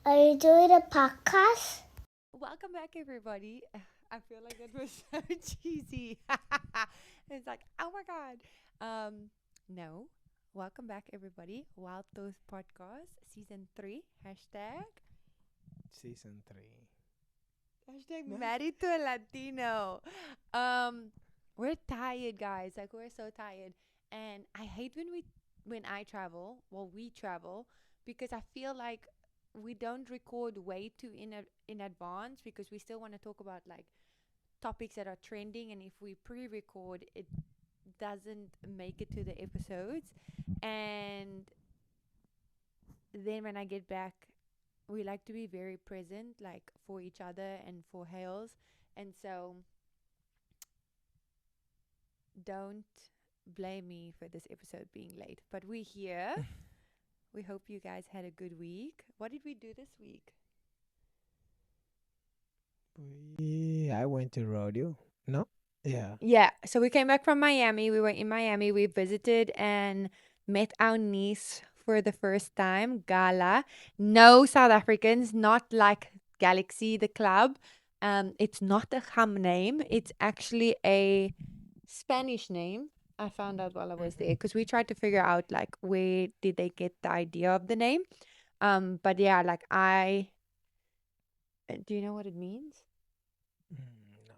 Are you doing a podcast? Welcome back, everybody. I feel like that was so cheesy. It's like, oh my God. No. Welcome back, everybody. Wild Toast Podcast, Season 3. Season 3. Hashtag No? married to a Latino. Um, we're tired, guys. Like, we're so tired. And I hate when I travel, well, we travel, because I feel like we don't record way too in advance because we still want to talk about like topics that are trending, and if we pre-record it doesn't make it to the episodes. And then when I get back, we like to be very present, like for each other and for Hales. And so don't blame me for this episode being late, but we're here. We hope you guys had a good week. What did we do this week? I went to Rodeo. No? Yeah. Yeah, so we came back from Miami. We were in Miami. We visited and met our niece for the first time, Gala. No South Africans, not like Galaxy, the club. It's not a Ham name. It's actually a Spanish name. I found out while I was there because we tried to figure out like where did they get the idea of the name. But yeah, like do you know what it means? No.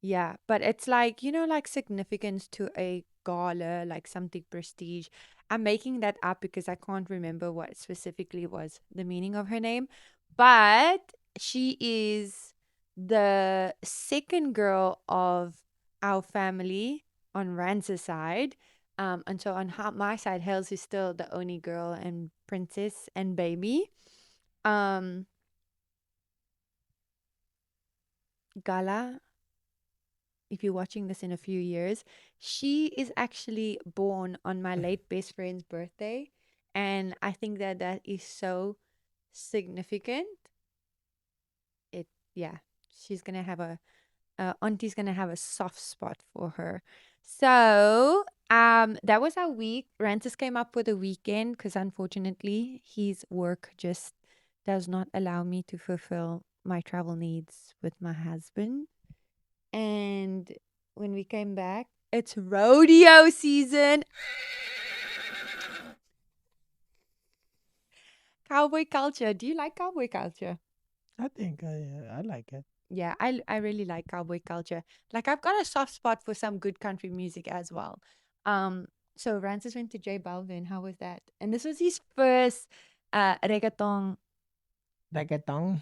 Yeah, but it's like, like significance to a gala, like something prestige. I'm making that up because I can't remember what specifically was the meaning of her name. But she is the second girl of our family on Rance's side. And so on my side, Hales is still the only girl and princess and baby. Um, Gala, if you're watching this in a few years, she is actually born on my late best friend's birthday. And I think that that is so significant. It, yeah, she's going to have auntie's going to have a soft spot for her. So, that was our week. Rancis came up for the weekend because unfortunately his work just does not allow me to fulfill my travel needs with my husband. And when we came back, it's rodeo season. Cowboy culture. Do you like cowboy culture? I think I like it. Yeah, I really like cowboy culture. Like I've got a soft spot for some good country music as well. Um, so Rancis went to J Balvin. How was that? And this was his first reggaeton Reggaeton.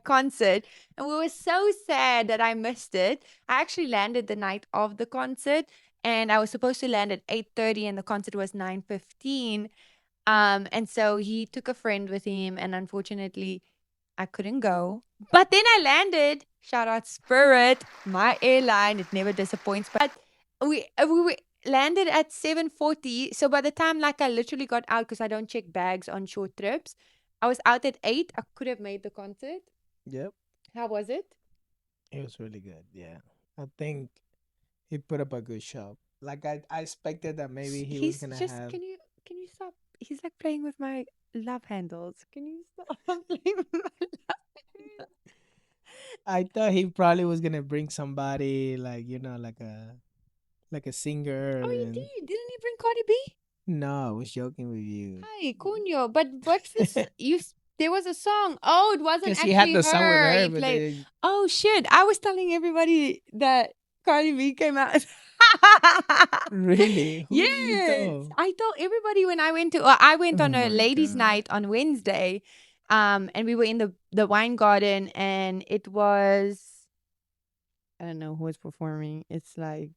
concert, and we were so sad that I missed it. I actually landed the night of the concert, and I was supposed to land at 8:30, and the concert was 9:15. And so he took a friend with him, and unfortunately, I couldn't go. But then I landed. Shout out Spirit, my airline. It never disappoints. But we landed at 7:40. So by the time like I literally got out because I don't check bags on short trips, I was out at 8. I could have made the concert. Yep. How was it? It was really good. Yeah. I think he put up a good show. Like I expected that maybe he was He's gonna just have. can you stop? He's like playing with my love handles. Can you stop playing with my love handles? I thought he probably was gonna bring somebody like like a singer Oh, you and did. Didn't he bring Cardi B? no, I was joking with you. Hi, Cunyo. But what's this? There was a song. Oh, it wasn't Because he had actually the song with her. her, He but played. they Oh shit! I was telling everybody that Cardi B came out. really who did you Yes, tell? I told everybody when I went to. I went Oh on a my ladies' god. night on Wednesday, and we were in the wine garden, and it was I don't know who was performing. It's like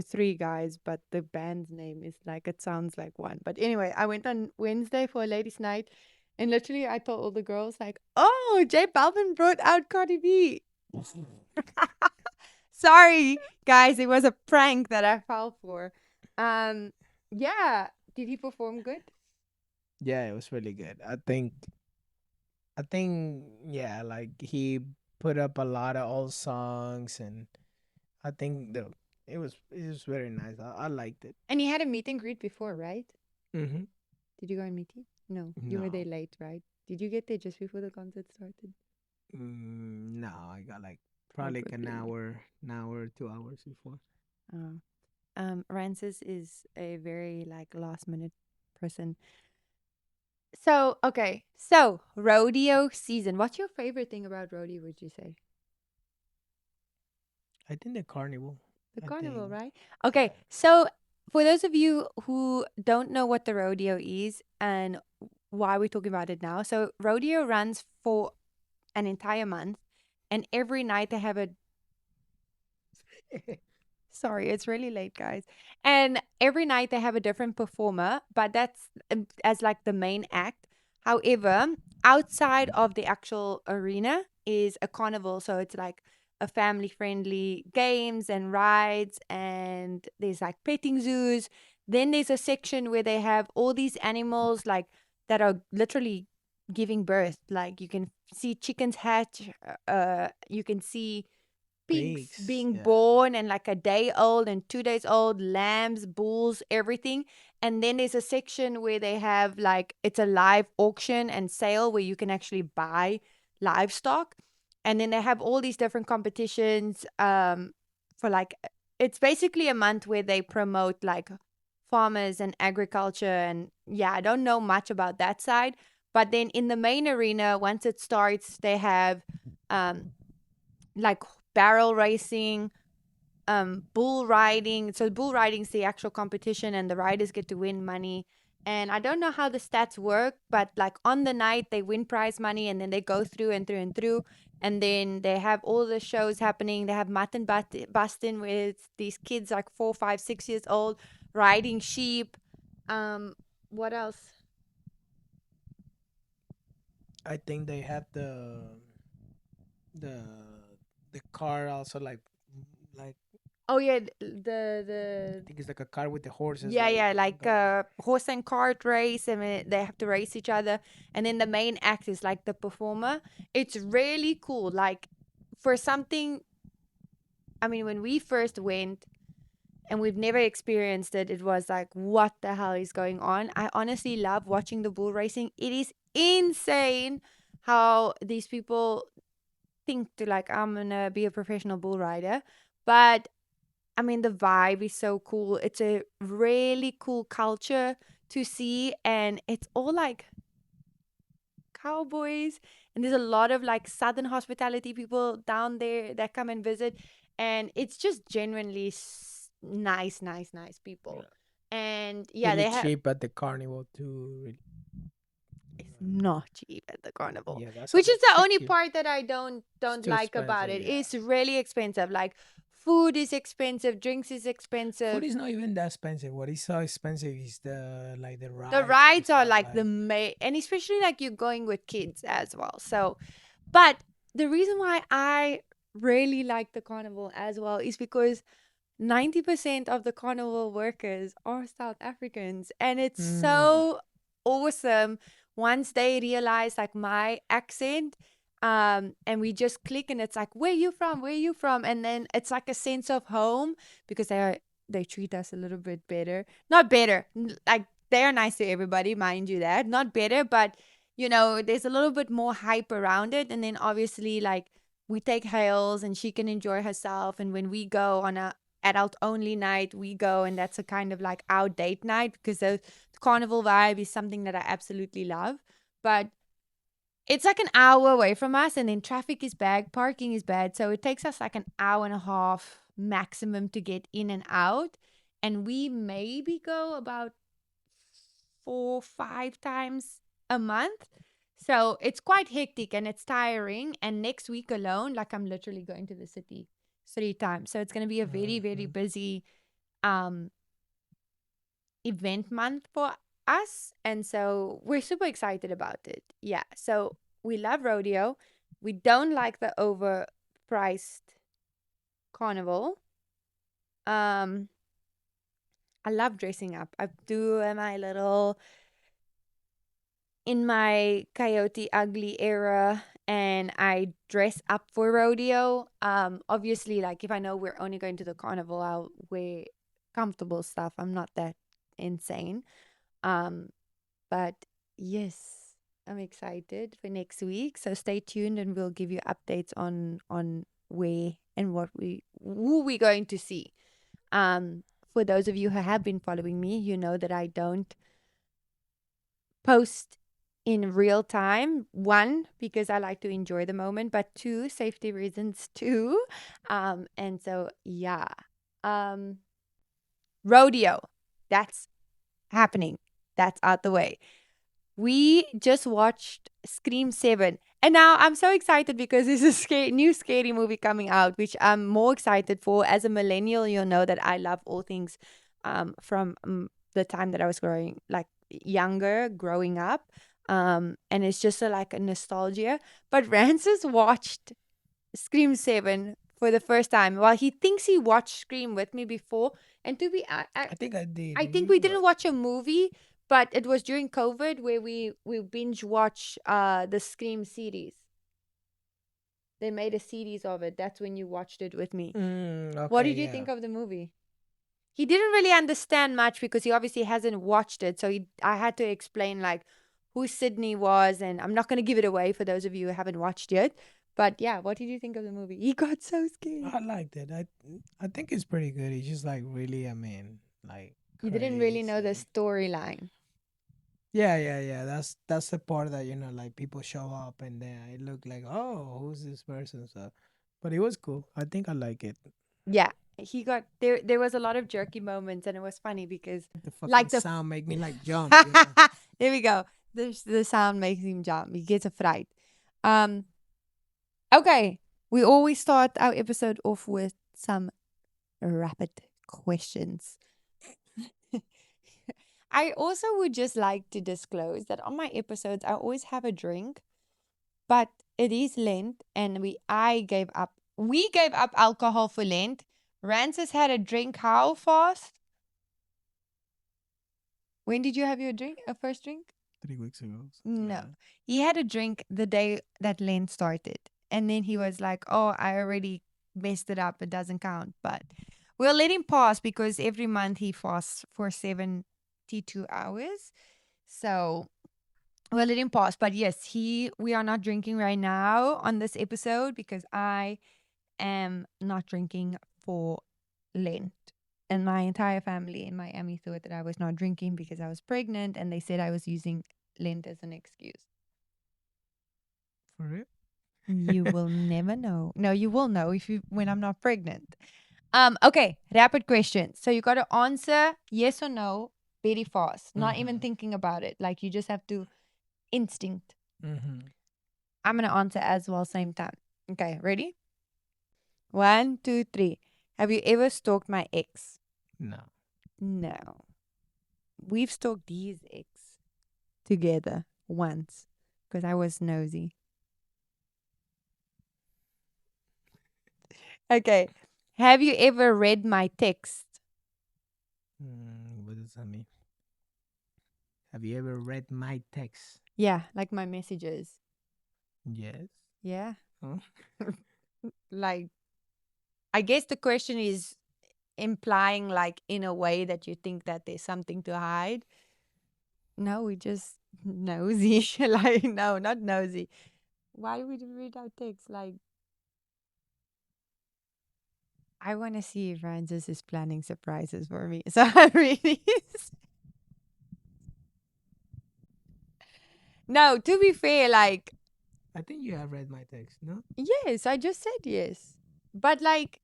three guys, but the band's name is like it sounds like one. But anyway, I went on Wednesday for a ladies' night, and literally I told all the girls like, "Oh, J Balvin brought out Cardi B." Sorry, guys, it was a prank that I fell for. Um, yeah, did he perform good? Yeah, it was really good. I think yeah, like he put up a lot of old songs and I think it was very nice. I liked it. And he had a meet and greet before, right? Mhm. Did you go and meet him? No, you were there No. late, right? Did you get there just before the concert started? No, I got like probably like Probably. an hour, 2 hours before. Oh. Rancis is a very like last minute person. So, okay. So, rodeo season. What's your favorite thing about rodeo, would you say? I think the carnival. The I carnival, think right? Okay. So, for those of you who don't know what the rodeo is and why we're talking about it now. So, rodeo runs for an entire month, and every night they have a sorry, it's really late, guys. And every night they have a different performer, but that's as like the main act. However, outside of the actual arena is a carnival. So it's like a family friendly games and rides, and there's like petting zoos. Then there's a section where they have all these animals like that are literally giving birth. Like you can see chickens hatch, you can see pigs pigs. being Yeah. born and like a day old and 2 days old, lambs, bulls, everything. And then there's a section where they have like it's a live auction and sale where you can actually buy livestock. And then they have all these different competitions for like it's basically a month where they promote like farmers and agriculture. And yeah, I don't know much about that side. But then in the main arena, once it starts, they have um like barrel racing, bull riding. So bull riding is the actual competition, and the riders get to win money. And I don't know how the stats work, but like on the night they win prize money, and then they go through and through and through, and then they have all the shows happening. They have mutton busting with these kids like 4, 5, 6 years old riding sheep. What else? I think they have the the car also like Oh yeah, I the think it's like a car with the horses yeah, like yeah, like going. a horse and cart race, and they have to race each other. And then the main act is like the performer. It's really cool. Like for something, I mean, when we first went and we've never experienced it, it was like, what the hell is going on? I honestly love watching the bull racing. It is insane how these people think to like, I'm gonna be a professional bull rider. But I mean, the vibe is so cool. It's a really cool culture to see, and it's all like cowboys. And there's a lot of like Southern hospitality people down there that come and visit, and it's just genuinely nice, nice, nice people. Yeah. And yeah, Really they have. cheap at the carnival too. It's not cheap at the carnival, Yeah, that's which what is it the said only here. part that I don't It's don't too like about expensive. it. Yeah. It's really expensive. Like food is expensive, drinks is Food expensive. is not even that expensive. What is so expensive is the like the The rides and rides are stuff. like the Like main, and especially like you're going with kids as well. So, but the reason why I really like the carnival as well is because 90% of the carnival workers are South Africans. And it's mm, so awesome once they realize like my accent. And we just click and it's like, where you from? Where you from? And then it's like a sense of home because they treat us a little bit better. Not better. Like they are nice to everybody, mind you that. Not better, but there's a little bit more hype around it. And then obviously like we take Hales and she can enjoy herself. And when we go on a adult only night, we go, and that's a kind of like our date night because the carnival vibe is something that I absolutely love. But it's like an hour away from us, and then traffic is bad, parking is bad, so it takes us like an hour and a half maximum to get in and out. And we maybe go about 4, 5 times a month. So it's quite hectic and it's tiring. And next week alone, like I'm literally going to the city 3 times. So it's going to be a very, very mhm. busy um event month for us. And so we're super excited about it. Yeah. So we love rodeo. We don't like the overpriced carnival. Um, I love dressing up. I do my little in my Coyote Ugly era, and I dress up for rodeo. Obviously, like if I know we're only going to the carnival, I'll wear comfortable stuff. I'm not that insane. Um, but Yes, I'm excited for next week. So stay tuned and we'll give you updates on where and who we're going to see. For those of you who have been following me, you know that I don't post in real time. One, because I like to enjoy the moment, but two, safety reasons too. And so yeah. Rodeo. That's happening. That's out the way. We just watched Scream 7. And now I'm so excited because there's a new scary movie coming out, which I'm more excited for. As a millennial, you'll know that I love all things from the time that I was growing up. And it's just like a nostalgia. But Rances watched Scream 7 for the first time. Well, he thinks he watched Scream with me before. And to be, I think I did. I think we But didn't watch a movie, but it was during COVID where we binge watch the Scream series. They made a series of it. That's when you watched it with me. What okay, did you yeah. think of the movie? He didn't really understand much because he obviously hasn't watched it. So I had to explain like who Sydney was, and I'm not going to give it away for those of you who haven't watched yet. But yeah, what did you think of the movie? He got so scared. I liked it. I think it's pretty good. It's just like really, I mean, like You didn't really know the crazy. storyline. Yeah. That's the part that like people show up and then it look like, oh, who's this person? So, but it was cool. I think I like it. Yeah, he got there. There was a lot of jerky moments, and it was funny because, The fucking like sound make me like jump. there we go. The sound makes him jump. He gets a fright. Um. Okay, we always start our episode off with some rapid questions. I also would just like to disclose that on my episodes, I always have a drink, but it is Lent, and we gave up alcohol for Lent. Rances had a drink how fast? When did you have your drink? A first drink? 3 weeks ago. No. He had a drink the day that Lent started. And then he was like, oh, I already messed it up. It doesn't count. But we'll let him pass because every month he fasts for 72 hours. So we'll let him pass. But yes, we are not drinking right now on this episode because I am not drinking for Lent. And my entire family in Miami thought that I was not drinking because I was pregnant, and they said I was using Lent as an excuse. For real? You will never know. No, you will know when I'm not pregnant. Okay, rapid questions. So you got to answer yes or no very fast, not even thinking about it. Like you just have to instinct. I'm gonna answer as well, same time. Okay, ready? 1, 2, 3. Have you ever stalked my ex? No. No. We've stalked these ex together once because I was nosy. Okay. Have you ever read my text? What does that mean? Have you ever read my text? Yeah, like my messages. Yes. Yeah. Huh? Like, I guess the question is implying, like, in a way that you think that there's something to hide. No, we just nosy. Like, no, not nosy. Why would we read our text? Like, I want to see if Francis is planning surprises for me. So I really. No, to be fair, like, I think you have read my text, no? yes, I just said yes. But, like,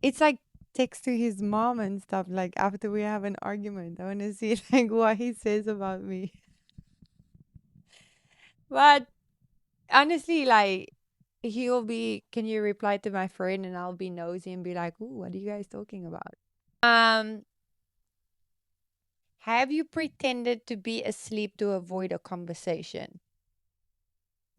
it's like text to his mom and stuff, like, after we have an argument. I want to see, like, what he says about me. But honestly, like, he'll be, can you reply to my friend? And I'll be nosy and be like, ooh, what are you guys talking about? Have you pretended to be asleep to avoid a conversation?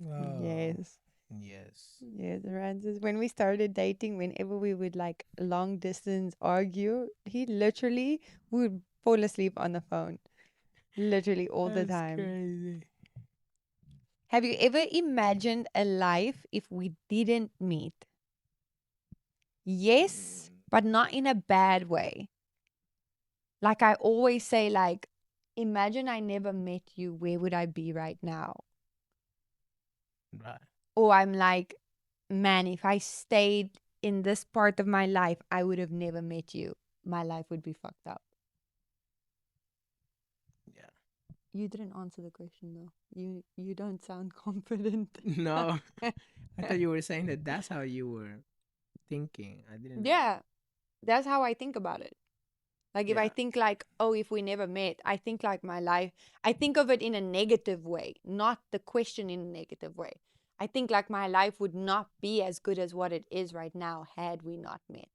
Oh, Yes. yes. Yes, Francis. When we started dating, whenever we would like long distance argue, he literally would fall asleep on the phone. Literally all the That's time. crazy. Have you ever imagined a life if we didn't meet? Yes, but not in a bad way. Like I always say, like, imagine I never met you, where would I be right now? Right. Or I'm like, man, if I stayed in this part of my life, I would have never met you. My life would be fucked up. Yeah. You didn't answer the question though. You don't sound confident. No, I thought you were saying that that's how you were thinking. I didn't know. Yeah, that's how I think about it. Like if I Yeah. think like, oh, if we never met, I think like my life, I think of it in a negative way, not the question in a negative way. I think like my life would not be as good as what it is right now had we not met.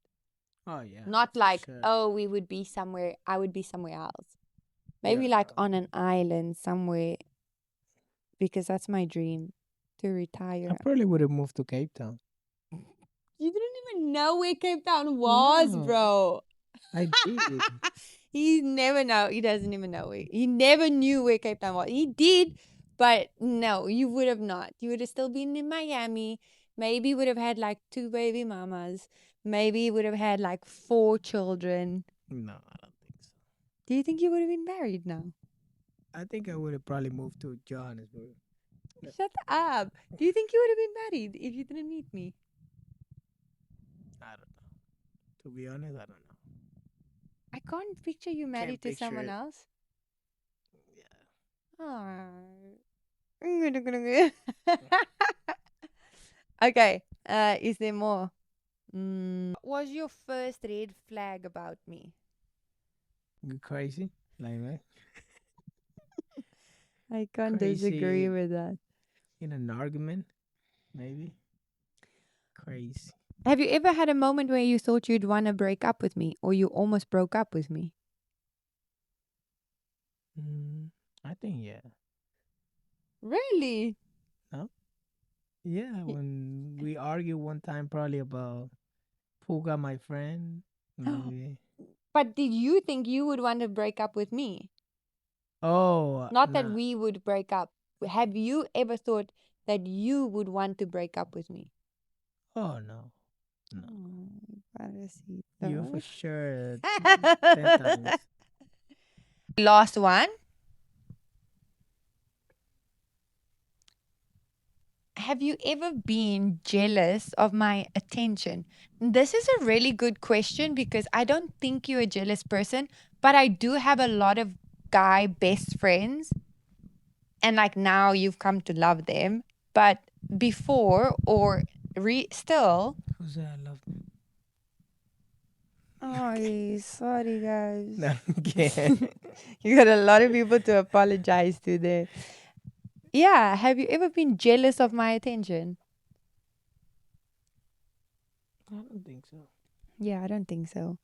Oh yeah, Not for like, sure. oh, we would be somewhere, I would be somewhere else. Yeah. Maybe like on an island somewhere, because that's my dream to I retire. probably would have moved to Cape Town. You didn't even know where Cape Town was, No, bro. I did. He never know. He doesn't even know where. He never knew where Cape Town was. He did, but no, you would have not. You would have still been in Miami. Maybe would have had like 2 baby mamas. Maybe would have had like 4 children. No, I don't think so. Do you think you would have been married now? I think I would have probably moved to Johannesburg. No, Shut up. Do you think you would have been married if you didn't meet me? I don't know. To be honest, I don't know. I can't picture you married Can't to picture someone it. else. Yeah. Oh. Okay. Is there more? What was your first red flag about me? You crazy? Like what? I can't disagree Crazy with that. in an argument? Maybe. Crazy. Have you ever had a moment where you thought you'd want to break up with me or you almost broke up with me? Mm, I think yeah. Really? No. Yeah, Y- when we argued one time, probably about Puga, my friend. Maybe. But did you think you would want to break up with me? Oh, Not that nah. we would break up. Have you ever thought that you would want to break up with me? Oh no, no. You for Pobrecito. sure. 10 times. Last one. Have you ever been jealous of my attention? This is a really good question because I don't think you're a jealous person, but I do have a lot of guy best friends, and like now you've come to love them. But before or still, Who's that? I love. oh, sorry No, guys. again. You got a lot of people to apologize to there. Yeah, have you ever been jealous of my attention? I don't think so. Yeah, I don't think so.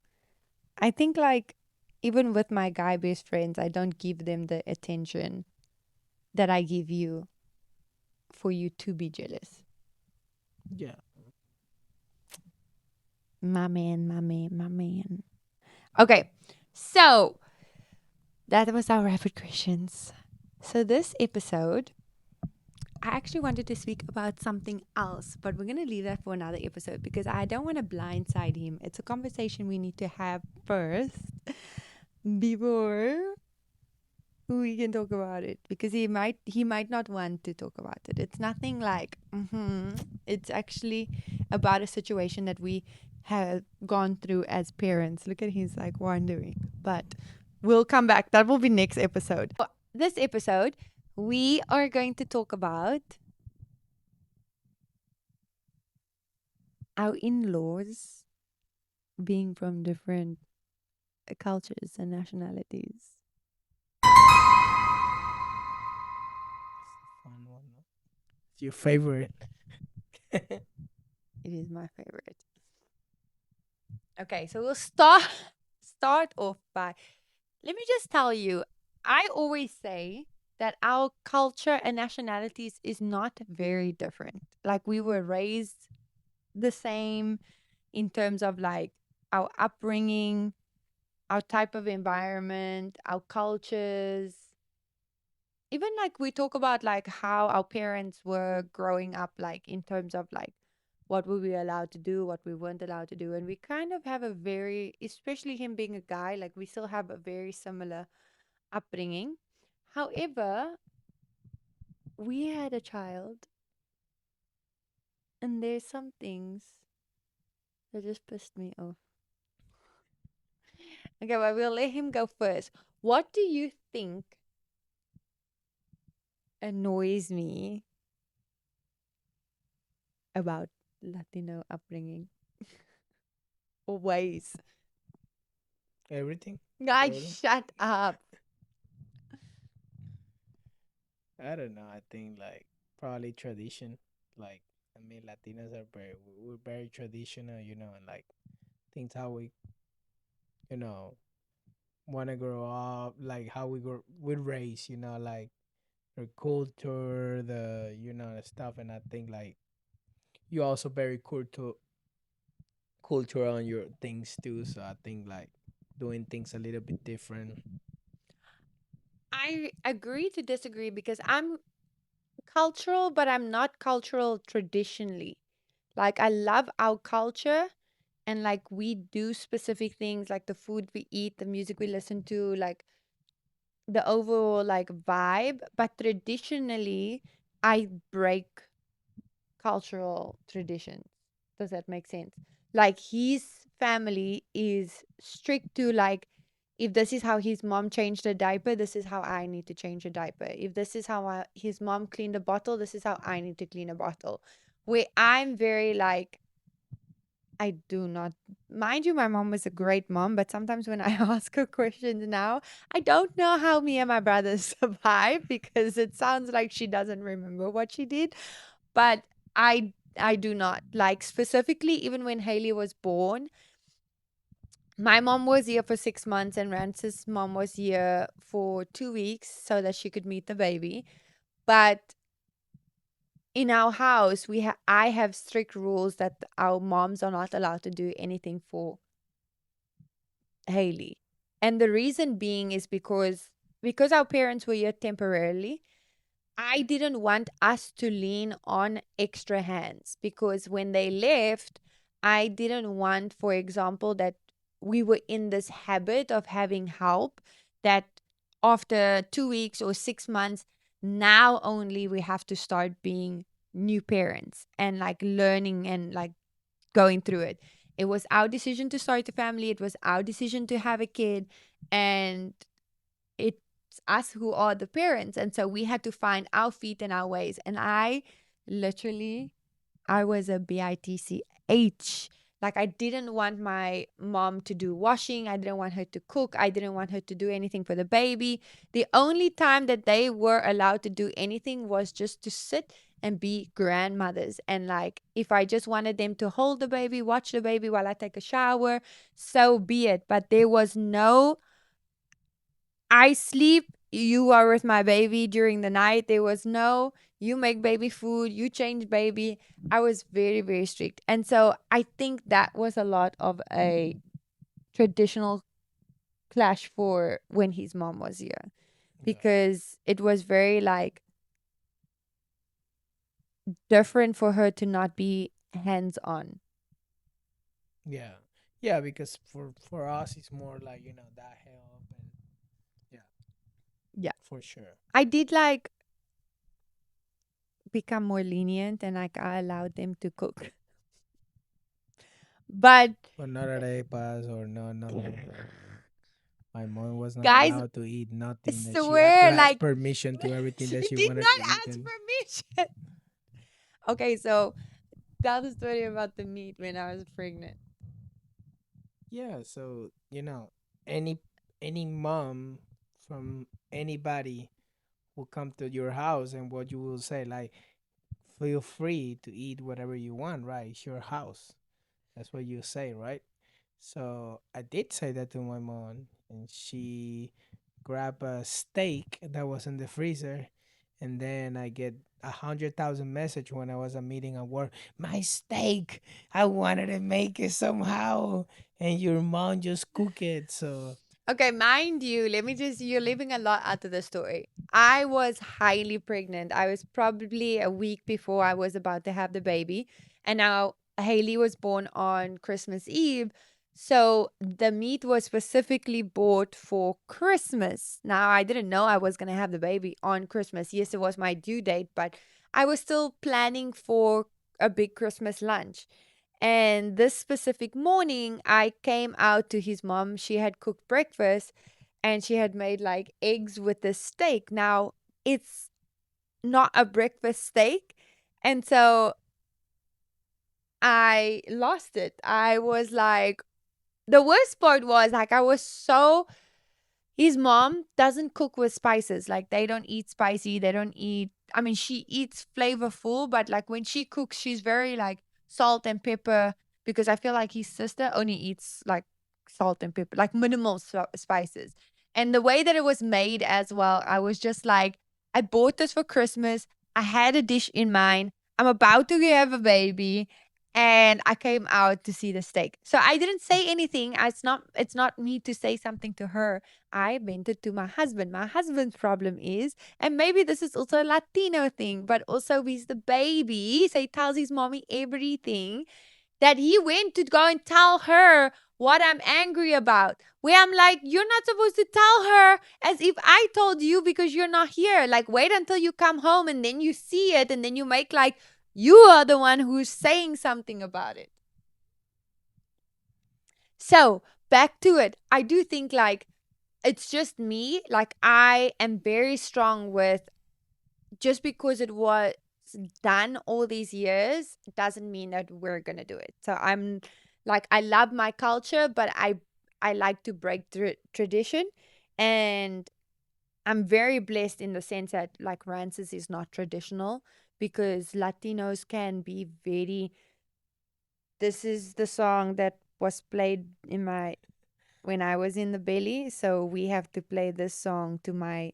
I think like even with my guy best friends, I don't give them the attention that I give you for you to be jealous. Yeah. My man, my man, my man. Okay, so that was our rapid questions. So this episode, I actually wanted to speak about something else, but we're going to leave that for another episode because I don't want to blindside him. It's a conversation we need to have first before we can talk about it because he might not want to talk about it. It's nothing like it's actually about a situation that we have gone through as parents. Look at he's like wondering, but we'll come back. That will be next episode. This episode we are going to talk about our in-laws being from different cultures and nationalities. Fun one. No? It's your favorite. It is my favorite. Okay, so we'll start off by, let me just tell you, I always say that our culture and nationalities is not very different. Like we were raised the same in terms of like our upbringing, our type of environment, our cultures. Even like we talk about like how our parents were growing up, like in terms of like what were we allowed to do, what we weren't allowed to do. And we kind of have a very, especially him being a guy, like we still have a very similar upbringing. However, we had a child, and there's some things that just pissed me off. Okay, well, we'll let him go first. What do you think annoys me about Latino upbringing or ways? Everything, Guys, totally. shut up. I don't know. I think like probably tradition. Like I mean, Latinos are we're very traditional, and like things how we you know want to grow up, like how we raise, like our culture, the stuff, and I think like you also very cultural on your things too. So I think like doing things a little bit different. I agree to disagree because I'm cultural, but I'm not cultural traditionally. Like, I love our culture and like we do specific things like the food we eat, the music we listen to, like the overall like vibe. But traditionally, I break cultural traditions. Does that make sense? Like his family is strict to like if this is how his mom changed a diaper, this is how I need to change a diaper. If this is how his mom cleaned a bottle, this is how I need to clean a bottle. Where I'm very like I do not mind you, my mom was a great mom, but sometimes when I ask her questions now, I don't know how me and my brother survived because it sounds like she doesn't remember what she did. But I do not. Like specifically, even when Haley was born, my mom was here for 6 months and Rance's mom was here for 2 weeks so that she could meet the baby. But in our house, I have strict rules that our moms are not allowed to do anything for Haley. And the reason being is because our parents were here temporarily, I didn't want us to lean on extra hands because when they left, I didn't want, for example, that we were in this habit of having help that after 2 weeks or 6 months, now only we have to start being new parents and like learning and like going through it. It was our decision to start a family, it was our decision to have a kid, and it's us who are the parents. And so we had to find our feet and our ways. And literally, I was a bitch. Like, I didn't want my mom to do washing. I didn't want her to cook. I didn't want her to do anything for the baby. The only time that they were allowed to do anything was just to sit and be grandmothers. And like, if I just wanted them to hold the baby, watch the baby while I take a shower, so be it. But there was no I sleep, you are with my baby during the night. There was no, you make baby food, you change baby. I was very, very strict. And so I think that was a lot of a traditional clash for when his mom was here Yeah, because it was very like different for her to not be hands on. yeah, yeah. Because for us, it's more like that help and yeah, Yeah. for sure. I did like become more lenient and like I allowed them to cook. But But not at arepas or no nothing. My mom was not guys, allowed to eat I nothing that she had to swear, ask like, permission to everything she that she did wanted not to eat. ask And permission. Okay, so tell the story about the meat when I was pregnant. yeah, so any any mom from anybody will come to your house, and what you will say like, feel free to eat whatever you want, right? It's your house. That's what you say, right? So I did say that to my mom, and she grabbed a steak that was in the freezer, and then I get 100,000 message when I was a meeting at work. My steak, I wanted to make it somehow, and your mom just cook it. So Okay, mind you, let me just, you're leaving a lot out of the story. I was highly pregnant. I was probably a week before I was about to have the baby. And now Haley was born on Christmas Eve. So the meat was specifically bought for Christmas. Now, I didn't know I was going to have the baby on Christmas. Yes, it was my due date, but I was still planning for a big Christmas lunch. And this specific morning, I came out to his mom. She had cooked breakfast and she had made like eggs with the steak. Now, it's not a breakfast steak. And so I lost it. I was like, the worst part was like, I was so his mom doesn't cook with spices. Like they don't eat spicy. They don't eat. I mean, she eats flavorful, but like when she cooks, she's very like salt and pepper. Because I feel like his sister only eats like salt and pepper, like minimal spices. And the way that it was made as well, I was just like, I bought this for Christmas. I had a dish in mind. I'm about to have a baby, and I came out to see the steak. So I didn't say anything. It's not me to say something to her. I vented to my husband. My husband's problem is, and maybe this is also a Latino thing, but also he's the baby. So he tells his mommy everything, that he went to go and tell her what I'm angry about. Where I'm like, you're not supposed to tell her as if I told you because you're not here. Like, wait until you come home and then you see it and then you make like you are the one who's saying something about it. So, back to it. I do think like it's just me. Like, I am very strong with just because it was done all these years doesn't mean that we're going to do it. So, I'm like, I love my culture, but I like to break tradition. And I'm very blessed in the sense that like Rances is not traditional because Latinos can be very. This is the song that was played in my when I was in the belly. So we have to play this song to my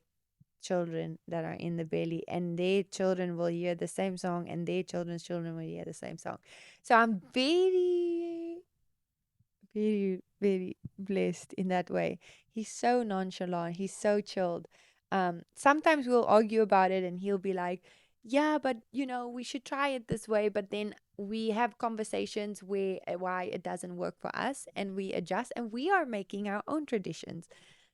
children that are in the belly, and their children will hear the same song, and their children's children will hear the same song. So I'm very, very, very blessed in that way. He's so nonchalant. He's so chilled. Sometimes we'll argue about it, and he'll be like, "Yeah, but we should try it this way." But then we have conversations where why it doesn't work for us, and we adjust, and we are making our own traditions.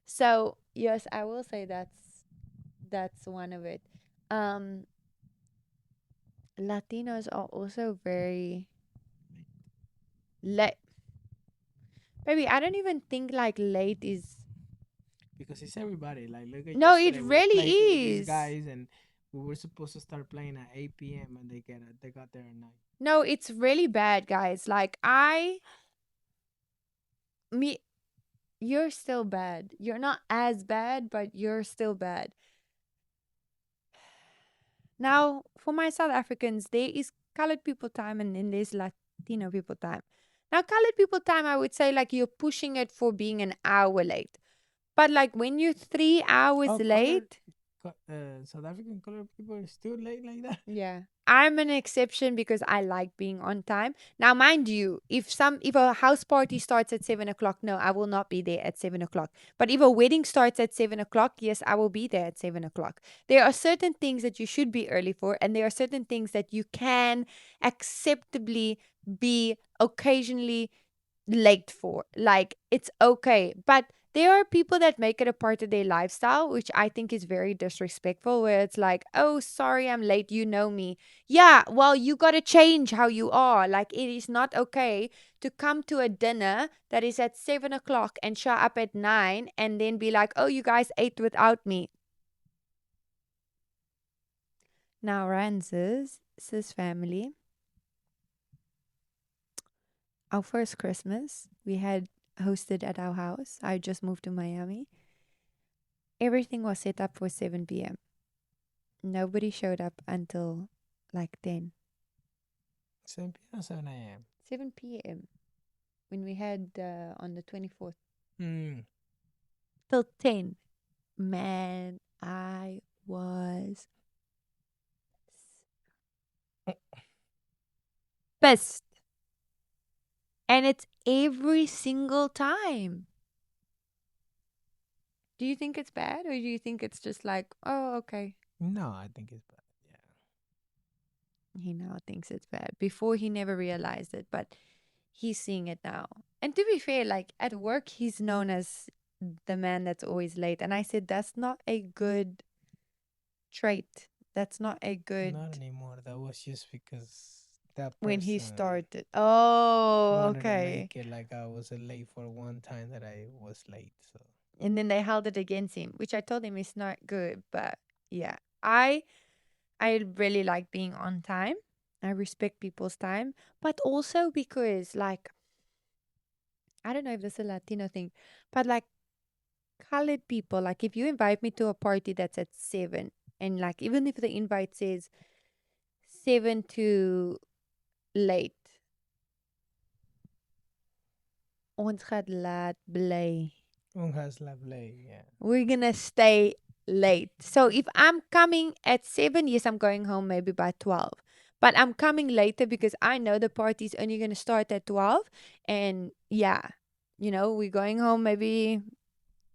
So yes, I will say that's one of it. Um, Latinos are also very late. Baby, I don't even think like late is. Because it's everybody. Like, look at No, it yesterday, we really played with these is. guys, and we were supposed to start playing at 8 p.m. and they got there at 9. No, it's really bad, guys. Like me, you're still bad. You're not as bad, but you're still bad. Now, for my South Africans, there is colored people time and then there's Latino people time. Now, colored people time, I would say like you're pushing it for being an hour late. But like when you're 3 hours Oh, color, late, South African color people are still late like that. yeah. I'm an exception because I like being on time. Now, mind you, if a house party starts at 7 o'clock, no, I will not be there at 7 o'clock. But if a wedding starts at 7 o'clock, yes, I will be there at 7 o'clock. There are certain things that you should be early for, and there are certain things that you can acceptably be occasionally late for. Like it's okay. But there are people that make it a part of their lifestyle, which I think is very disrespectful, where it's like, oh, sorry, I'm late. You know me. Yeah, well, you got to change how you are. Like, it is not okay to come to a dinner that is at 7 o'clock and show up at 9 and then be like, oh, you guys ate without me. Now, Ranz's sis family, our first Christmas, we had hosted at our house. I just moved to Miami. Everything was set up for 7 p.m. Nobody showed up until like 10. 7 p.m. or 7 a.m. 7 p.m. when we had on the 24th. Hmm. Till 10. Man, I was pissed. And it's every single time. Do you think it's bad or do you think it's just like, oh, okay? No, I think it's bad. Yeah. He now thinks it's bad. Before he never realized it, but he's seeing it now. And to be fair, like at work, he's known as the man that's always late. And I said, that's not a good trait. That's not a good Not anymore. That was just because that when he person started. Oh, wanted to okay. make it like I was late for one time that I was late. So And then they held it against him, which I told him is not good. But yeah, I really like being on time. I respect people's time, but also because like I don't know if this is a Latino thing, but like colored people, like if you invite me to a party that's at 7 and like even if the invite says 7 to late, ons gaat laat bly. one has lovely, yeah. We're gonna stay late. So if I'm coming at 7, yes, I'm going home maybe by 12. But I'm coming later because I know the party's only gonna start at 12. And yeah, we're going home maybe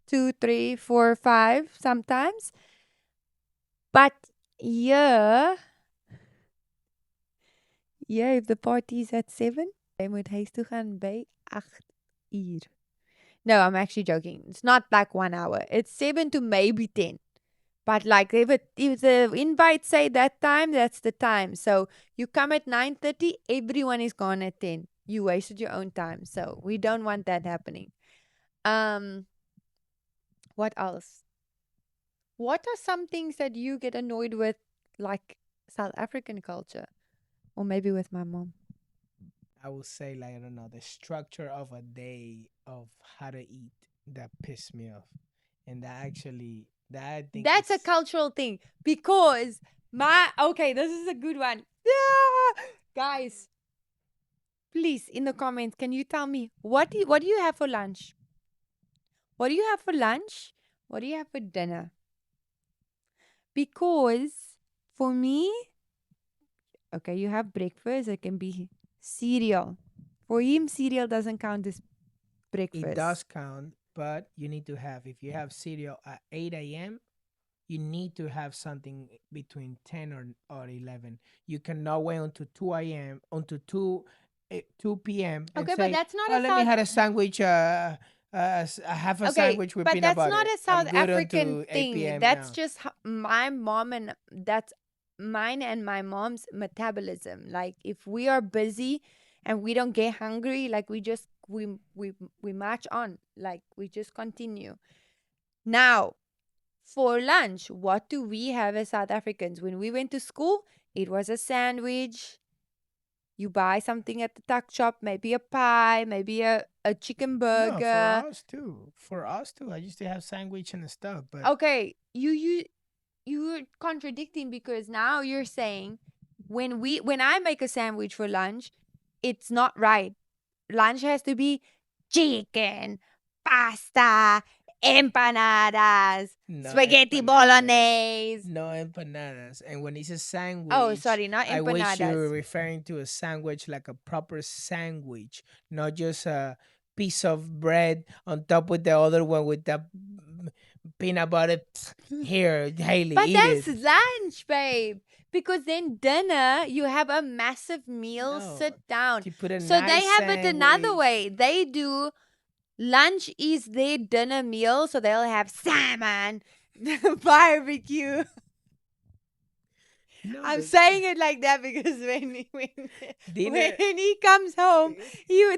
2, 3, 4, 5 sometimes. But yeah, yeah, if the party's at 7, jy moet huis toe gaan by 8 uur. No, I'm actually joking. It's not like 1 hour. It's 7 to maybe 10. But like if the invite say that time, that's the time. So you come at 9:30, everyone is gone at 10. You wasted your own time. So we don't want that happening. Um, what else? What are some things that you get annoyed with, like South African culture? Or maybe with my mom. I would say like I don't know the structure of a day of how to eat that pissed me off, and that I think That's a is cultural thing because okay, this is a good one. Yeah! Guys, please in the comments, can you tell me what do you have for lunch? What do you have for lunch? What do you have for dinner? Because for me, okay, you have breakfast. It can be cereal. For him, cereal doesn't count as it breakfast. does count, but you need to have if you have cereal at 8 a.m. You need to have something between 10 or 11. You cannot wait until 2 a.m. until 2 p.m. and Okay, but say, that's not "Oh, a let me South. have a sandwich. I have a Okay, sandwich with but peanut that's not butter. a I'm South good African until 8 thing. p.m. That's now." just my mom and that's mine and my mom's metabolism. Like if we are busy and we don't get hungry, like we march on. Like we just continue. Now, for lunch, what do we have as South Africans? When we went to school, it was a sandwich. You buy something at the tuck shop, maybe a pie, maybe a chicken No, for burger. us too. For us too. I used to have sandwich and stuff, but Okay, you're contradicting because now you're saying when I make a sandwich for lunch, it's not right. Lunch has to be chicken, pasta, empanadas, no spaghetti empanadas. bolognese. No empanadas. And when it's a Oh, sandwich, sorry, not I wish you were empanadas. referring to a sandwich like a proper sandwich, not just a piece of bread on top with the other one with the peanut butter. Here, Haley, But eat that's it. lunch, babe. Because then dinner, you have a massive meal, No, sit down. you put a So they nice have it another sandwich. way. They do lunch is their dinner meal, so they'll have salmon, barbecue. No, I'm but saying it like that because when dinner he comes home,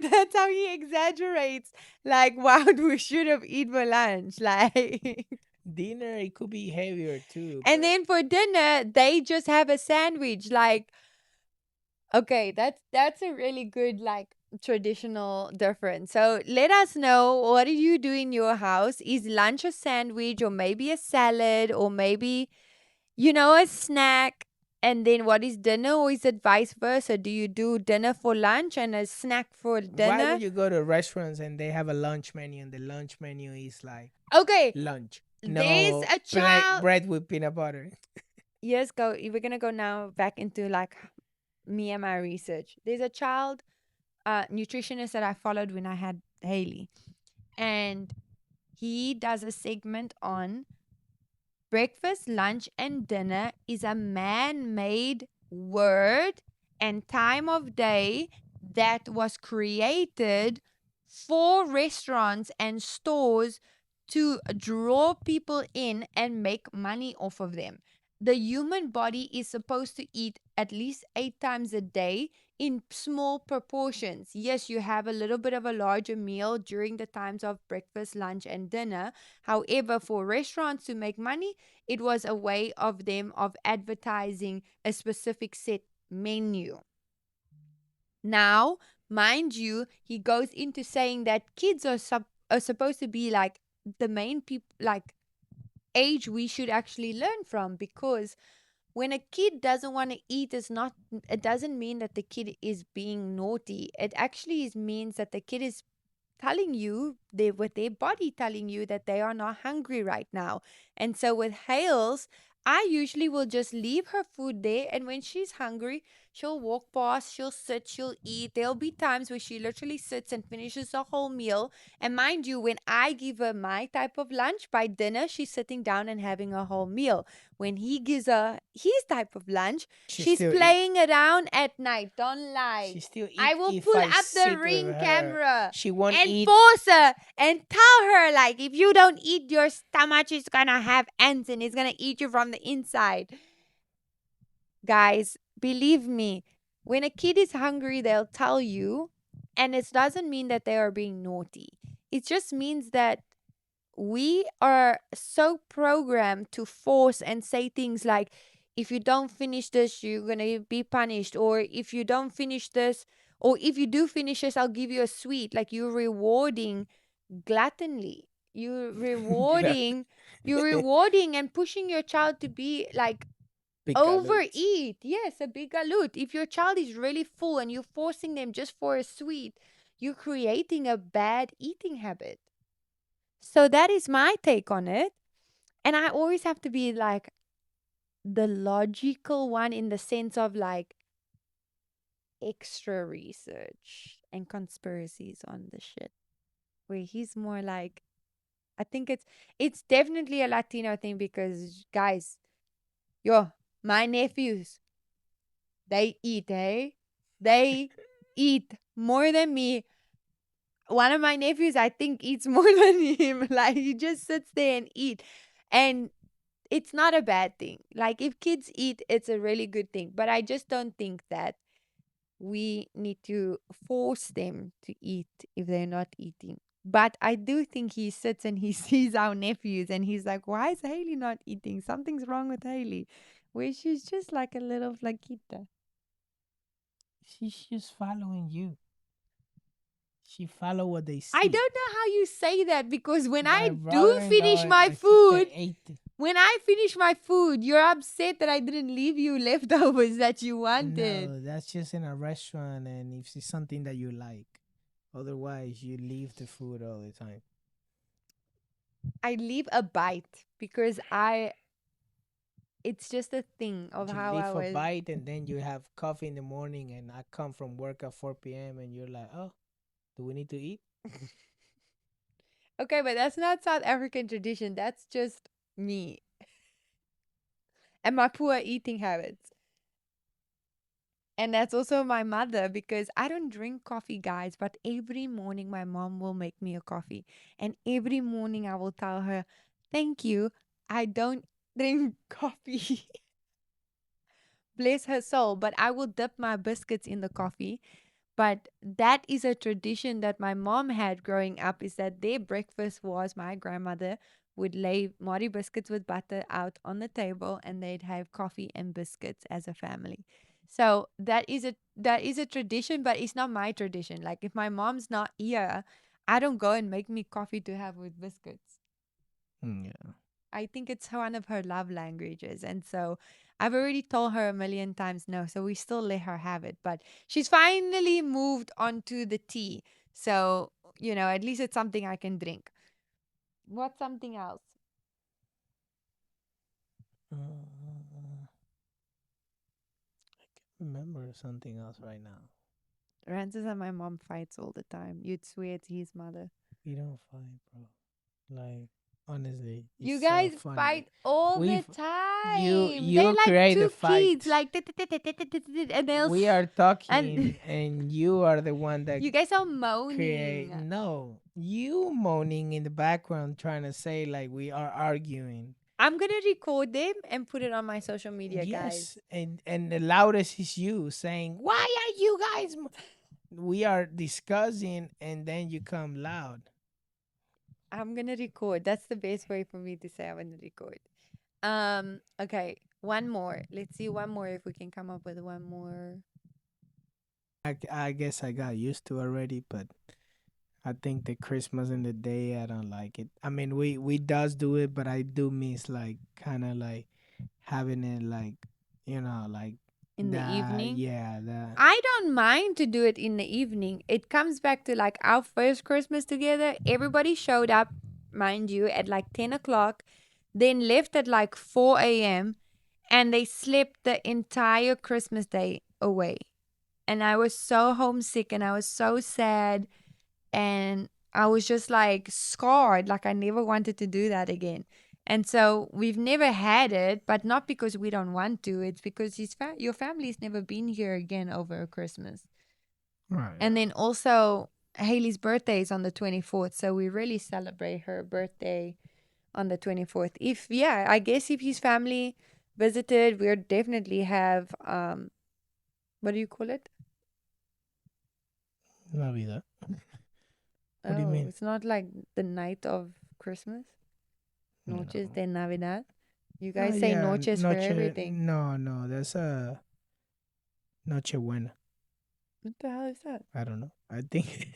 that's how he exaggerates. Like, wow, we should have eaten for lunch. Like, dinner it could be heavier too, and but then for dinner, they just have a sandwich. Like, okay, that's a really good like traditional difference. So let us know, what do you do in your house? Is lunch a sandwich or maybe a salad or maybe a snack? And then what is dinner, or is it vice versa? Do you do dinner for lunch and a snack for why dinner? would you go to restaurants and they have a lunch menu and the lunch menu is like Okay, lunch? there's No a child. bread with peanut butter. Yes, go. We're gonna go now back into like me and my research. There's a child nutritionist that I followed when I had Haley, and he does a segment on breakfast, lunch, and dinner is a man made word and time of day that was created for restaurants and stores to draw people in and make money off of them. The human body is supposed to eat at least 8 times a day in small proportions. Yes, you have a little bit of a larger meal during the times of breakfast, lunch, and dinner. However, for restaurants to make money, it was a way of them of advertising a specific set menu. Now, mind you, he goes into saying that kids are supposed to be like the main people, like age we should actually learn from, because when a kid doesn't want to eat, it doesn't mean that the kid is being naughty. It actually means that the kid is telling you, with their body telling you that they are not hungry right now. And so with Hales, I usually will just leave her food there, and when she's hungry, she'll walk past, she'll sit, she'll eat. There'll be times where she literally sits and finishes the whole meal. And mind you, when I give her my type of lunch, by dinner she's sitting down and having a whole meal. When he gives her his type of lunch, She she's still eat. playing around at night. Don't lie. She still I eat will if pull I up the sit with ring her. camera She won't and eat. force her and tell her, like, if you don't eat, your stomach is gonna have ants and it's gonna eat you from the inside. Guys, believe me, when a kid is hungry, they'll tell you, and it doesn't mean that they are being naughty. It just means that we are so programmed to force and say things like, if you don't finish this, you're going to be punished. Or if you don't finish this, or if you do finish this, I'll give you a sweet. Like, you're rewarding gluttony. Glut- You're rewarding and pushing your child to be like Big galoot. overeat. Yes, a big galoot. If your child is really full and you're forcing them just for a sweet, you're creating a bad eating habit. So that is my take on it. And I always have to be like the logical one, in the sense of like extra research and conspiracies on the shit. Where he's more like, I think it's definitely a Latino thing, because guys, yo, my nephews, they eat, eh? They eat more than me. One of my nephews, I think, eats more than him. Like, he just sits there and eat. And it's not a bad thing. Like, if kids eat, it's a really good thing. But I just don't think that we need to force them to eat if they're not eating. But I do think he sits and he sees our nephews and he's like, why is Haley not eating? Something's wrong with Haley. Where she's just like a little flaquita. She's just following you. She follow what they I see. don't know how you say that, because when My I do finish brother-in-law, my I think they food, ate. you're upset that I didn't leave you leftovers that you wanted. No, that's just in a restaurant, and if it's something that you like. Otherwise, you leave the food all the time. I leave a bite because it's just a thing of You how I leave a was. bite, and then you have coffee in the morning, and I come from work at 4 p.m., and you're like, oh, do we need to eat? Okay, but that's not South African tradition. That's just me and my poor eating habits. And that's also my mother, because I don't drink coffee, guys, but every morning my mom will make me a coffee. And every morning I will tell her, thank you. I don't drink coffee. Bless her soul. But I will dip my biscuits in the coffee. But that is a tradition that my mom had growing up, is that their breakfast was, my grandmother would lay Mari biscuits with butter out on the table, and they'd have coffee and biscuits as a family. So that is a tradition, but it's not my tradition. Like, if my mom's not here, I don't go and make me coffee to have with biscuits. Yeah. I think it's one of her love languages. And so I've already told her a million times no. So we still let her have it. But she's finally moved on to the tea. So, at least it's something I can drink. What's something else? I remember something else right now. Rances and my mom fights all the time. You'd swear it's his mother. We don't fight, bro. Like, Honestly, it's You so guys funny. fight all the We've you time. They you like create the two kids, fight. like and they'll We are and talking, and you are the one that you guys are create. moaning. No, you moaning in the background, trying to say like we are arguing. I'm gonna record them and put it on my social media, guys. Yes, and the loudest is you saying, "Why are you guys?" We are discussing, and then you come loud. I'm gonna record. That's the best way for me to say I'm gonna record. Okay, one more. Let's see one more if we can come up with one more. I guess I got used to already, but I think the Christmas and the day I don't like it. I mean, we does do it, but I do miss like kind of like having it like like In the that. evening. Yeah, that. I don't mind to do it in the evening. It comes back to like our first Christmas together. Everybody showed up, mind you, at like 10 o'clock, then left at like 4 a.m., and they slept the entire Christmas day away. And I was so homesick and I was so sad. And I was just like scarred. Like I never wanted to do that again. And so we've never had it, but not because we don't want to. It's because your family's never been here again over Christmas. Right. And then also, Haley's birthday is on the 24th. So we really celebrate her birthday on the 24th. I guess if his family visited, we'll definitely have, what do you call it? Navidad. What do you Oh, mean? it's not like the night of Christmas. Noches No. de Navidad. You Oh guys say yeah, noches for noche. everything. No, that's a noche buena. What the hell is that? I don't know. I think.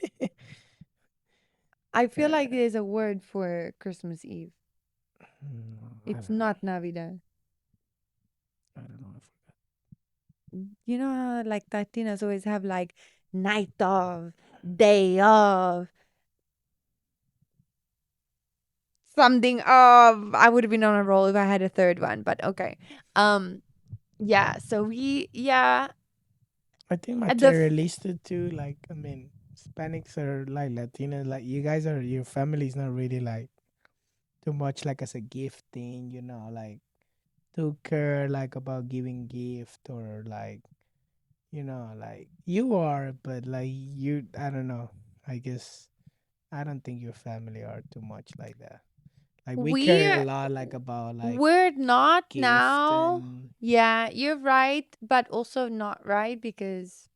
I feel uh, like there's a word for Christmas Eve. no, I It's don't know. not Navidad. I don't know. I forgot. You know how like Latinas always have like night of, day of, something of. I would have been on a roll if I had a third one, but okay. Um, yeah. So I think at the materialistic too. Like, I mean, Hispanics are like Latinos. Like, you guys are your family's not really like too much like as a gift thing. Like to care like about giving gift or like like you are, but like you, I don't know. I guess I don't think your family are too much like that. Like we care a we're lot like about like we're not gift now. and Yeah, you're right, but also not right because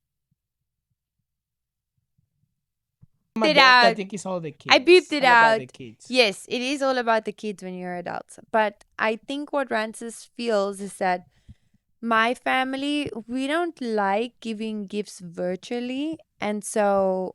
I'm it adult. I out. think it's all the I beeped kids. it All about the out. kids. Yes, it is all about the kids when you're adults. But I think what Rancis feels is that my family, we don't like giving gifts virtually. And so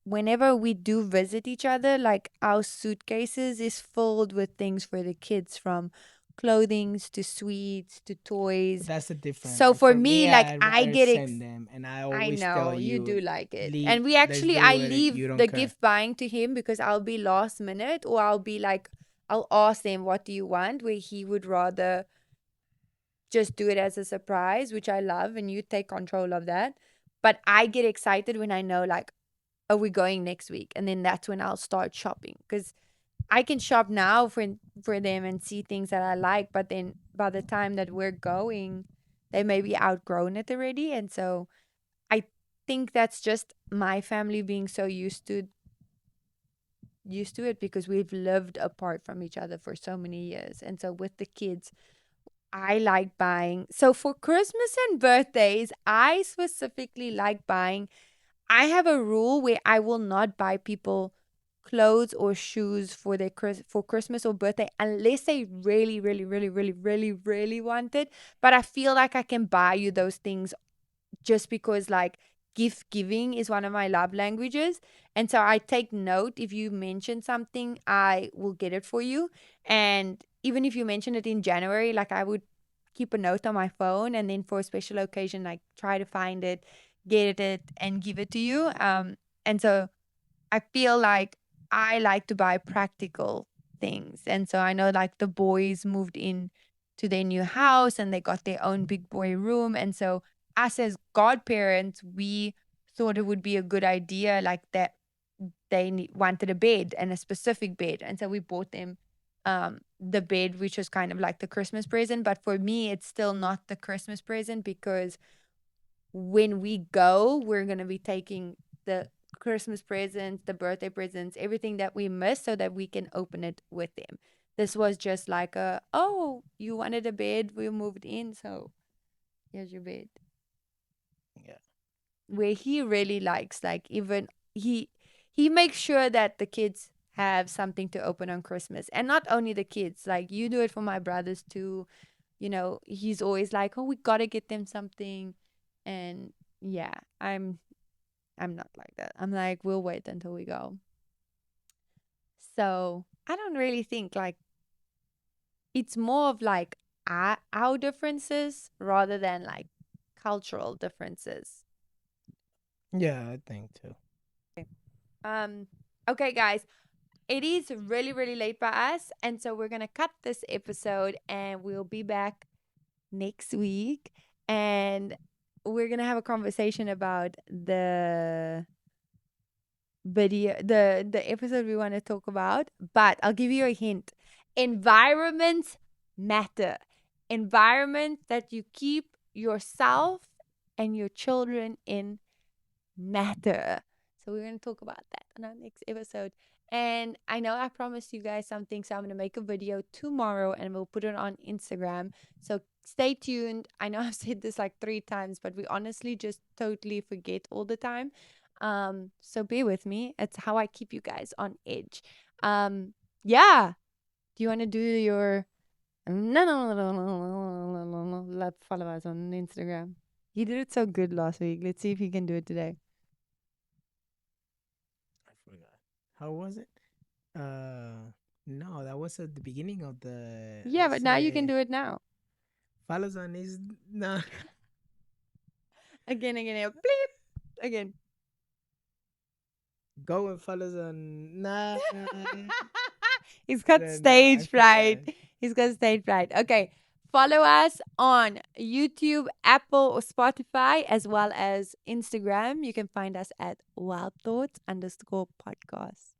whenever we do visit each other, like our suitcases is filled with things for the kids from clothings to sweets to But toys. that's the difference. So Like for for me, me, like I'd I rather get send them, and I I always tell know you you, do like it. leave. And we Let's actually I do it. leave You don't the care. gift buying to him because I'll be last minute or I'll be like I'll ask them what do you want where he would rather just do it as a surprise, which I love and you take control of that. But I get excited when I know like are we going next week? And then that's when I'll start shopping cuz I can shop now for them and see things that I like, but then by the time that we're going, they may be outgrown it already and so I think that's just my family being so used to it because we've lived apart from each other for so many years. And so with the kids, I like buying. So for Christmas and birthdays, I specifically like buying. I have a rule where I will not buy people clothes or shoes for for Christmas or birthday unless they really, really, really, really, really, really want it. But I feel like I can buy you those things just because like gift giving is one of my love languages. And so I take note if you mention something, I will get it for you. And even if you mention it in January, like I would keep a note on my phone and then for a special occasion, like try to find it, get it and give it to you. And so I feel like I like to buy practical things. And so I know like the boys moved in to their new house and they got their own big boy room. And so us as godparents, we thought it would be a good idea like that they wanted a bed and a specific bed. And so we bought them the bed, which was kind of like the Christmas present. But for me, it's still not the Christmas present because when we go, we're going to be taking the Christmas presents, the birthday presents, everything that we missed so that we can open it with them. This was just like oh, you wanted a bed, we moved in, so here's your bed. Yeah. Where he really likes, like, even he makes sure that the kids have something to open on Christmas. And not only the kids, like, you do it for my brothers too. He's always like, oh, we gotta get them something. And yeah, I'm not like that. I'm like, we'll wait until we go. So I don't really think, like, it's more of like our differences rather than like cultural differences. Yeah, I think too. Um, okay, guys, it is really, really late by us. And so we're going to cut this episode and we'll be back next week. And we're going to have a conversation about the video, the episode we want to talk about. But I'll give you a hint. Environments matter. Environment that you keep yourself and your children in matter. So we're going to talk about that on our next episode. And I know I promised you guys something, so I'm going to make a video tomorrow and we'll put it on Instagram. So stay tuned. I know I've said this like 3 times, but we honestly just totally forget all the time. So bear with me. It's how I keep you guys on edge. Yeah. Do you want to do your follow us on Instagram? He did it so good last week. Let's see if he can do it today. I forgot. How was it? No, that was at the beginning of the. Yeah, but now you can do it now. Follows on his. No. Again, bleep. Again. Go and follows on. Nah. He's got No, I stage fright. forgot. He's got stage fright. Okay. Follow us on YouTube, Apple, or Spotify, as well as Instagram. You can find us at Wild Thoughts _podcast.